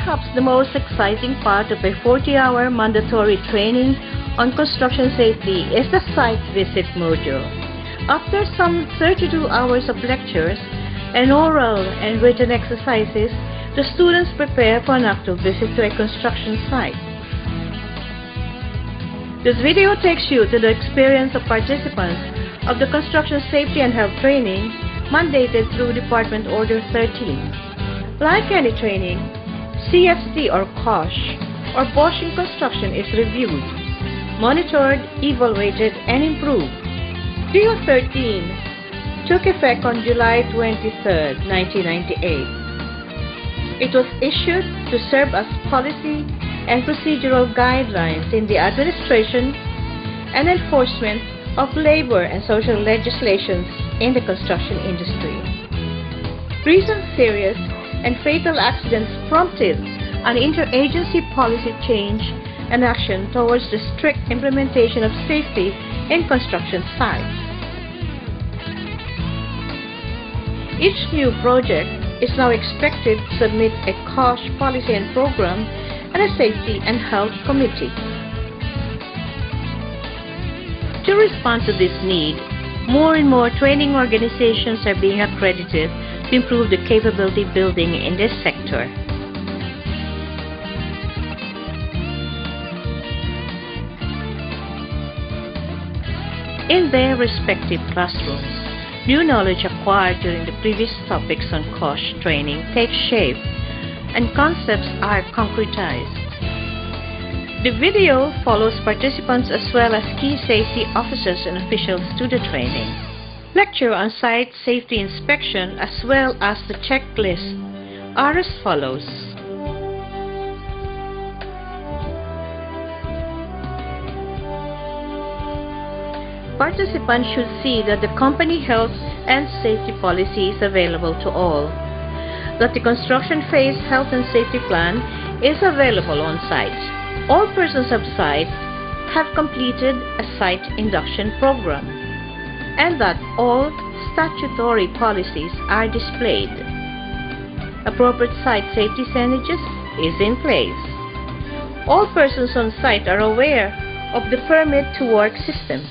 Perhaps the most exciting part of a 40-hour mandatory training on construction safety is the site visit module. After some 32 hours of lectures and oral and written exercises, the students prepare for an actual visit to a construction site. This video takes you to the experience of participants of the Construction Safety and Health Training mandated through Department Order 13. Like any training, CFC or COSH or BOSH in construction is reviewed, monitored, evaluated, and improved. DO 13 took effect on July 23, 1998. It was issued to serve as policy and procedural guidelines in the administration and enforcement of labor and social legislations in the construction industry. Recent serious and fatal accidents prompted an interagency policy change and action towards the strict implementation of safety in construction sites. Each new project is now expected to submit a COSH policy and program and a Safety and Health Committee. To respond to this need, more and more training organizations are being accredited to improve the capability building in this sector. In their respective classrooms, new knowledge acquired during the previous topics on COSH training takes shape and concepts are concretized. The video follows participants as well as key safety officers and officials to the training. Lecture on site safety inspection as well as the checklist are as follows. Participants should see that the company health and safety policy is available to all, that the construction phase health and safety plan is available on site. All persons of site have completed a site induction program, and that all statutory policies are displayed. Appropriate site safety signages is in place. All persons on site are aware of the permit to work systems.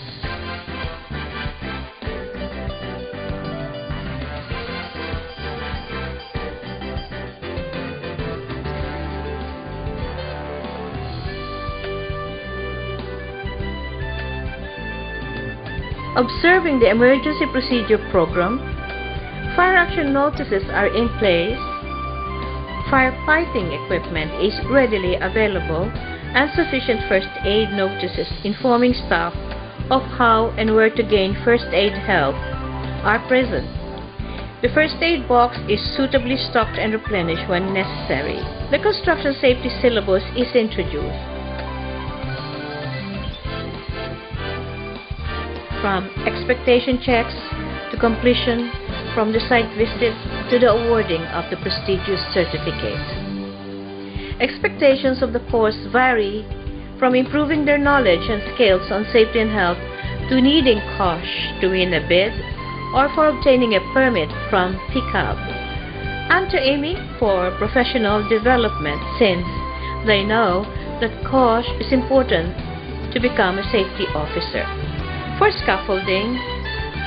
Observing the emergency procedure program, fire action notices are in place, firefighting equipment is readily available, and sufficient first aid notices informing staff of how and where to gain first aid help are present. The first aid box is suitably stocked and replenished when necessary. The construction safety syllabus is introduced. From expectation checks to completion, from the site visit to the awarding of the prestigious certificate. Expectations of the course vary from improving their knowledge and skills on safety and health to needing COSH to win a bid or for obtaining a permit from PICAB, and to aiming for professional development since they know that COSH is important to become a safety officer. For scaffolding,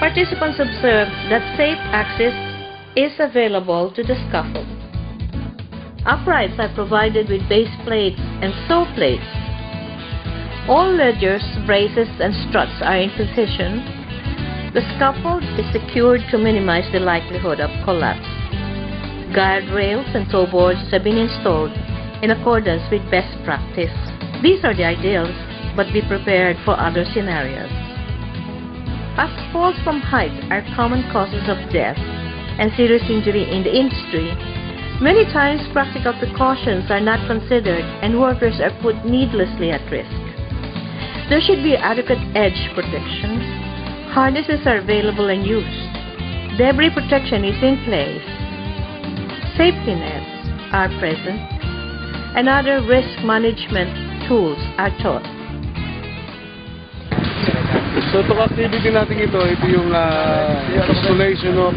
participants observe that safe access is available to the scaffold. Uprights are provided with base plates and saw plates. All ledgers, braces, and struts are in position. The scaffold is secured to minimize the likelihood of collapse. Guard rails and toe boards have been installed in accordance with best practice. These are the ideals, but be prepared for other scenarios. As falls from height are common causes of death and serious injury in the industry, many times practical precautions are not considered and workers are put needlessly at risk. There should be adequate edge protection. Harnesses are available and used. Debris protection is in place. Safety nets are present, and other risk management tools are taught. So itong activity natin ito yung installation of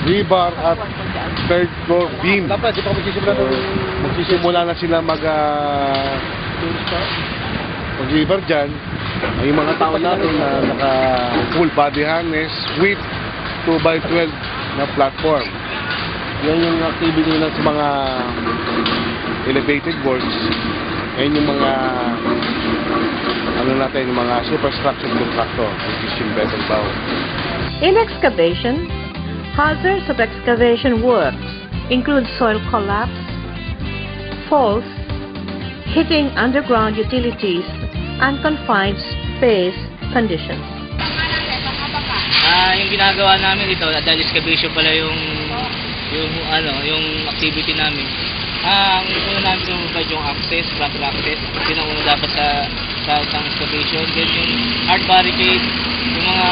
rebar at third floor beam. Dapat, di pa magsisimula So, magsisimula na sila mag-deliver dyan. Yung mga tao natin na naka full body harness with 2x12 na platform. Yan yung activity nila sa mga elevated works. Yan yung mga yung mga superstructure contractor, which is yung better bow. In excavation, hazards of excavation works include soil collapse, faults, hitting underground utilities, and confined space conditions. Yung ginagawa namin dito, dahil excavation pala yung activity namin. Ang una namin yung access, frontal access. Yun ang una dapat sa isang excavation. Then yung hard barricade, yung mga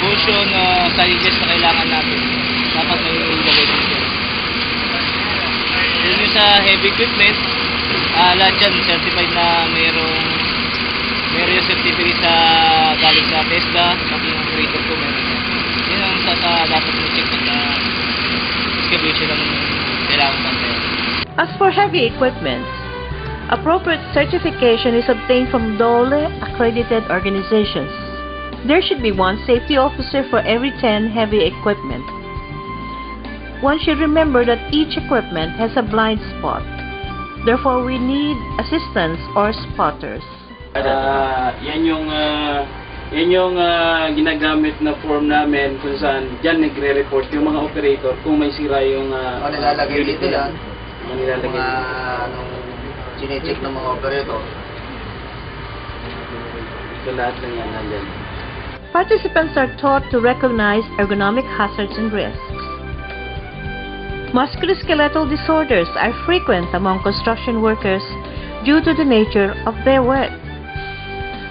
cushion sizes na kailangan natin. Dapat may ilagay dito. Then yung sa heavy equipment, lahat dyan certified na mayroon yung certificate sa galing sa TESDA, pati yung operator ko meron. Yun ang dapat mo check sa excavation ng kailangan pantayan. As for heavy equipment, appropriate certification is obtained from DOLE accredited organizations. There should be one safety officer for every 10 heavy equipment. One should remember that each equipment has a blind spot. Therefore, we need assistants or spotters. Yan yung ginagamit na form namin kung saan dyan nagre-report yung mga operator kung may sira yung nilalagay dito yan. Nilalagay Sine-check ng mga operator. Ito lahat lang yan nandyan. Participants are taught to recognize ergonomic hazards and risks. Musculoskeletal disorders are frequent among construction workers due to the nature of their work.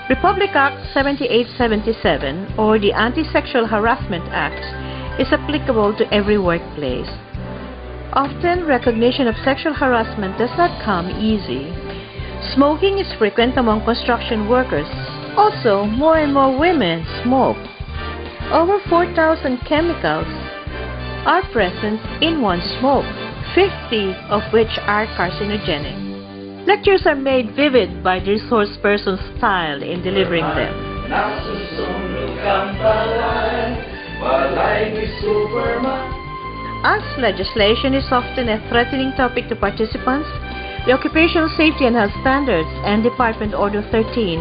Republic Act 7877, or the Anti-Sexual Harassment Act, is applicable to every workplace. Often, recognition of sexual harassment does not come easy. Smoking is frequent among construction workers. Also, more and more women smoke. Over 4,000 chemicals are present in one smoke, 50 of which are carcinogenic. Lectures are made vivid by the resource person's style in delivering them. As legislation is often a threatening topic to participants, the Occupational Safety and Health Standards and Department Order 13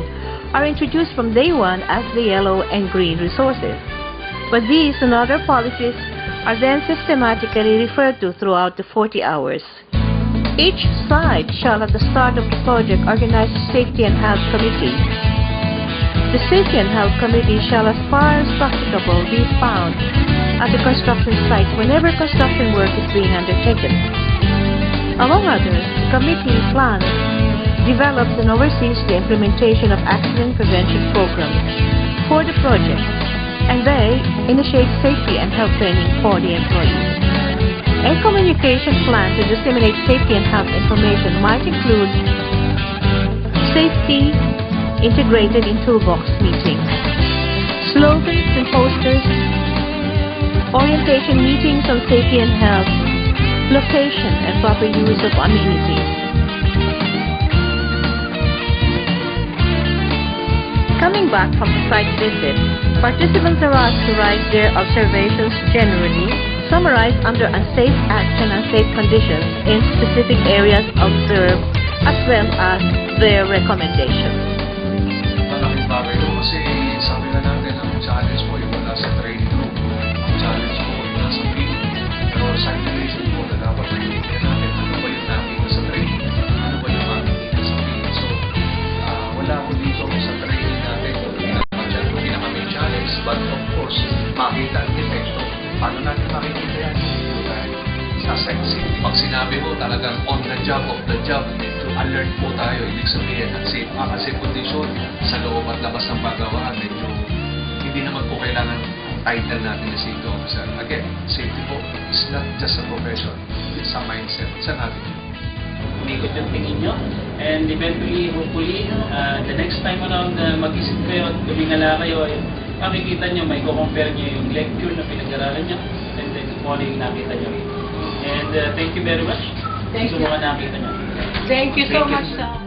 are introduced from day one as the yellow and green resources. But these and other policies are then systematically referred to throughout the 40 hours. Each side shall at the start of the project organize a Safety and Health Committee. The Safety and Health Committee shall as far as practicable be found at the construction site whenever construction work is being undertaken. Among others, the committee plans, develops and oversees the implementation of accident prevention programs for the project, and they initiate safety and health training for the employees. A communication plan to disseminate safety and health information might include safety integrated in toolbox meetings, slogans and posters, orientation meetings on safety and health, location and proper use of amenities. Coming back from the site visit, participants are asked to write their observations generally, summarized under unsafe action and safe conditions in specific areas observed, as well as their recommendations. Malaking bagay ito kasi sabi na natin ang challenge mo yung wala sa training room. Ang challenge mo yung nasa field. Pero site division po na dapat maintindihan natin ano ba yung nakita sa training, ano ba yung makikita sa field. So, wala ko dito sa training natin yung pinaka-main challenge. But of course, makita ang epekto. Paano natin makikita yan? Sa site safety. Pag sinabi mo talagang on the job, off the job, to alert po tayo. Ibig sabihin, ang safe, kasi condition sa loob at labas ng paggawa, medyo hindi naman po kailangan title natin na safety officer. Again, safety po is not just a profession. It's a mindset. Sa natin. Umikot yung tingin nyo, and eventually, hopefully, the next time around mag-isip kayo at lumingala kayo, makikita nyo, may compare nyo yung lecture na pinag-aralan nyo, and then kung ano yung nakita nyo rito. And thank you very much Thank sa you. mga nakita nyo. Thank you so much, sir.